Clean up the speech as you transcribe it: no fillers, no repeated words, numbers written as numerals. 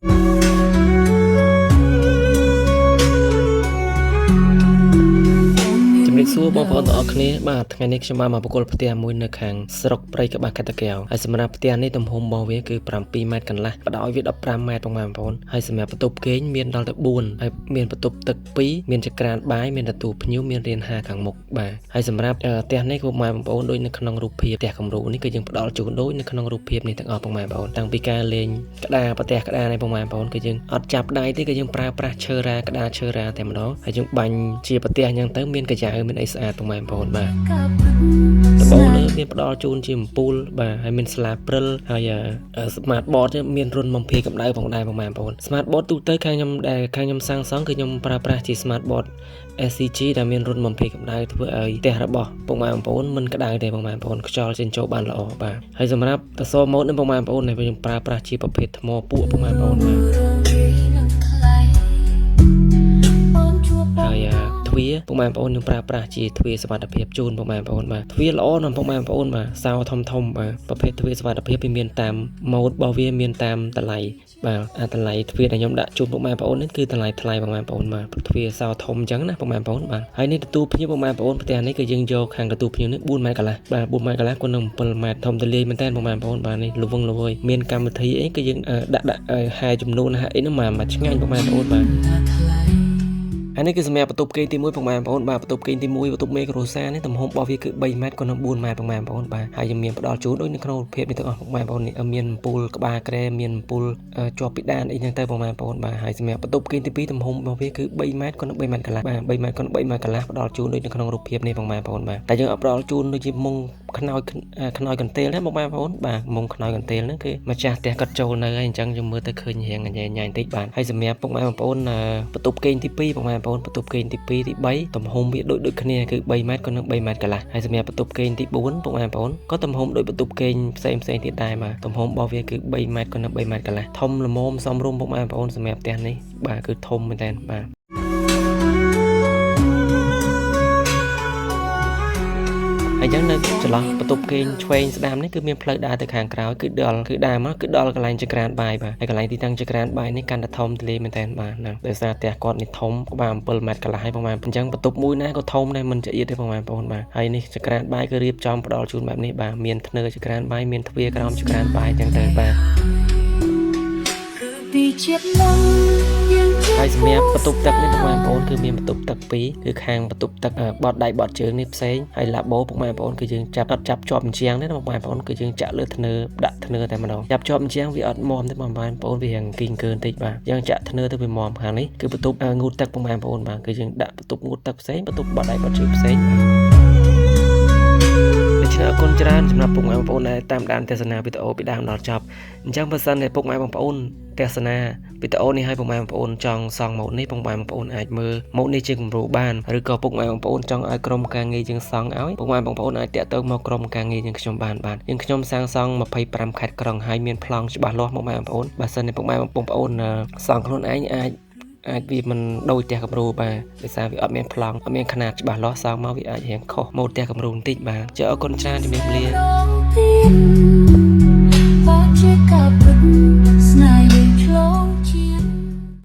សួរបងប្អូនទាំងអស់គ្នាបាទថ្ងៃនេះខ្ញុំបានមកប្រកួតផ្ទះមួយនៅខាងស្រុកព្រៃកបាស់កាត់តាកែវហើយសម្រាប់ផ្ទះនេះទំហំរបស់វាគឺ7 ម៉ែត្រកន្លះបដោយវា15 ម៉ែត្របងប្អូនហើយសម្រាប់បន្ទប់គេងមានដល់ទៅ4ហើយមានបន្ទប់ទឹក2មានចក្រានបាយមានទទួលភ្ញៀវមានរានហាខាងមុខបាទហើយសម្រាប់ផ្ទះនេះគឺបងប្អូនដូចនៅក្នុងរូបភាពផ្ទះគំរូនេះគឺយើងផ្ដល់ជូនដូចនៅក្នុងរូបភាពនេះទាំងអស់បងប្អូនតាំងពីការលេងក្តារផ្ទះក្តារនេះបងប្អូនគឺយើងអត់ចាប់ដៃទេគឺយើងប្រើប្រាស់ឈើរ៉ាក្តារឈើរ៉ាតែម្ដងហើយយើងបាញ់ជាផ្ទះអញ្ចឹងទៅមានកញ្ចៅមានអីស្អាតបងប្អូនបាទដំបូងលើមានផ្ដល់ជូនជាអំពូលបាទហើយមានស្លាព្រិលហើយ smart board មានរុនបំភាយកម្ដៅផងដែរបងប្អូន smart board ទូទៅខាងខ្ញុំសាងសង់គឺខ្ញុំប្រើប្រាស់ជា smart board SCG ដែលមានរុនបំភាយកម្ដៅធ្វើឲ្យផ្ទះរបស់បងប្អូនមិនក្ដៅទេបងប្អូនខ្យល់ចេញចូលបានល្អបាទហើយសម្រាប់តសម៉ូតនេះបងប្អូនខ្ញុំប្រើប្រាស់ជាប្រភេទថ្មពួកបងប្អូនបាទហើយទ្វារបងប្អូនខ្ញុំប្រើប្រាស់ជាទ្វារសុវត្ថិភាពជូនបងប្អូនបាទទ្វារល្អណាស់បងប្អូនបាទសោធំបាទប្រភេទទ្វារសុវត្ថិភាពវាមានតាមម៉ូតរបស់វាមានតាមតម្លៃបាទតម្លៃទ្វារដែលខ្ញុំដាក់ជូនបងប្អូននេះគឺតម្លៃថ្លៃបងប្អូនបាទទ្វារសោធំអញ្ចឹងណាបងប្អូនបាទហើយនេះទទួលភ្ញៀវបងប្អូនផ្ទះនេះគឺយើងយកខាងទទួលភ្ញៀវនេះ4 ម៉ែត្រកន្លះបាទ4 ម៉ែត្រកន្លះគុណនឹង7 ម៉ែត្រធំទូលាយមែនតើបងប្អូនបាទនេះលវងលវយមានកម្មវិធីអីគឺយើងដាក់ហែចំនួនហែអីនោះមកឆ្ងាញ់បងប្អូនបាទអានេះគឺសម្រាប់បន្ទប់គេងទី1បងប្អូនបាទបន្ទប់គេងទី1បន្ទប់មេគ្រួសារនេះទំហំរបស់វាគឺ3 ម៉ែត្រក៏នឹង4 ម៉ែត្របងប្អូនបាទហើយយើងមានផ្ដល់ជូនដូចនៅក្នុងរូបភាពនេះទាំងអស់បងប្អូននេះមានអំពូលក្បាលក្រែមានអំពូលជាប់ពីដានអីចឹងទៅបងប្អូនបាទហើយសម្រាប់បន្ទប់គេងទី2ទំហំរបស់វាគឺ3 ម៉ែត្រក៏នឹង3 ម៉ែត្រកន្លះបាទ3 ម៉ែត្រក៏នឹង3 ម៉ែត្រកន្លះផ្ដល់ជូនដូចនៅក្នុងរូបភាពនេះបងប្អូនបាទតែយើងអត់ផ្ដល់ជូនដូចជាមុងខ្នើយកន្ទេលណាបងប្អូនបាទមុងខ្នើយកន្ទេលហ្នឹងគឺម្ចាស់ផ្ទះគាត់ចូលនៅហើយអញ្ចឹងយើងមើលទៅឃើញរៀងញ៉ៃបន្តិចបាទហើយសម្រាប់បងប្អូនបន្ទប់គេងទី2បងប្អូនបន្ទប់គេងទី2ទី3ទំហំវាដូចគ្នាគឺ3 ម៉ែត្រក៏នឹង3 ម៉ែត្រកន្លះហើយសម្រាប់បន្ទប់គេងទី4បងប្អូនក៏ទំហំដូចបន្ទប់គេងផ្សេងទៀតដែរបាទទំហំរបស់វាគឺ3 ម៉ែត្រក៏នឹង3 ម៉ែត្រកន្លះធំល្មមសមរម្យបងប្អូនសម្រាប់ផ្ទះនេះបាទគឺធំមែនតើបាទហើយចឹងនៅចន្លោះបន្ទប់គេងឆ្វេងស្ដាំនេះគឺមានផ្លូវដើរទៅខាងក្រោយគឺដើរមកគឺដល់កន្លែងចក្រានបាយបាទហើយកន្លែងទីតាំងចក្រានបាយនេះកាន់តែធំទូលាយមែនតើបាទណាដោយសារផ្ទះគាត់នេះធំក្បាល7 ម៉ែត្រកន្លះហើយបងប្អូនអញ្ចឹងបន្ទប់មួយណាក៏ធំដែរមិនចៀតទេបងប្អូនបាទហើយនេះចក្រានបាយគឺរៀបចំផ្ដល់ជូនបែបនេះបាទមានធ្នើចក្រានបាយមានទ្វារក្រោមចក្រានបាយអញ្ចឹងទៅបាទហើយសម្រាប់បន្ទប់ទឹកនេះបងប្អូនគឺមានបន្ទប់ទឹក2គឺខាងបន្ទប់ទឹកបត់ដៃបត់ជើងនេះផ្សេងហើយឡាបូបងប្អូនគឺយើងចាប់ជាប់អញ្ចឹងទេបងប្អូនគឺយើងចាក់លើធ្នើដាក់ធ្នើតែម្ដងចាប់ជាប់អញ្ចឹងវាអត់មាំទេបងប្អូនវារាងគីងកើបន្តិចបាទយើងចាក់ធ្នើទៅវាមាំខាងនេះគឺបន្ទប់ងូតទឹកបងប្អូនបាទគឺយើងដាក់បន្ទប់ងូតទឹកផ្សេងបន្ទប់បត់ដៃបត់ជើងផ្សេងអរគុណច្រើនសម្រាប់ពុកម៉ែបងប្អូនដែលតាមដានទស្សនាវីដេអូពីដើមដល់ចប់អញ្ចឹងបើសិនតែពុកម៉ែបងប្អូនទស្សនាវីដេអូនេះឲ្យពុកម៉ែបងប្អូនចង់សង់ម៉ូតនេះពុកម៉ែបងប្អូនអាចមើលម៉ូតនេះជាគំរូបានឬក៏ពុកម៉ែបងប្អូនចង់ឲ្យក្រុមការងារយើងសង់ឲ្យពុកម៉ែបងប្អូនអាចតាក់ទងមកក្រុមការងារយើងខ្ញុំបានយើងខ្ញុំសាងសង់25 ខេត្តក្រុងហើយមានប្លង់ច្បាស់លាស់ពុកម៉ែបងប្អូនបើសិនតែពុកម៉ែបងប្អូនសង់ខ្លួនឯងអាចវាមិនដូចផ្ទះគំរូបាទដោយសារវាអត់មានប្លង់អត់មានຂະຫນាតច្បាស់លាស់សង់មកវាអាចរៀងខុសម៉ូតផ្ទះគំរូបន្តិចបាទអរគុណច្រើនជំរាបលា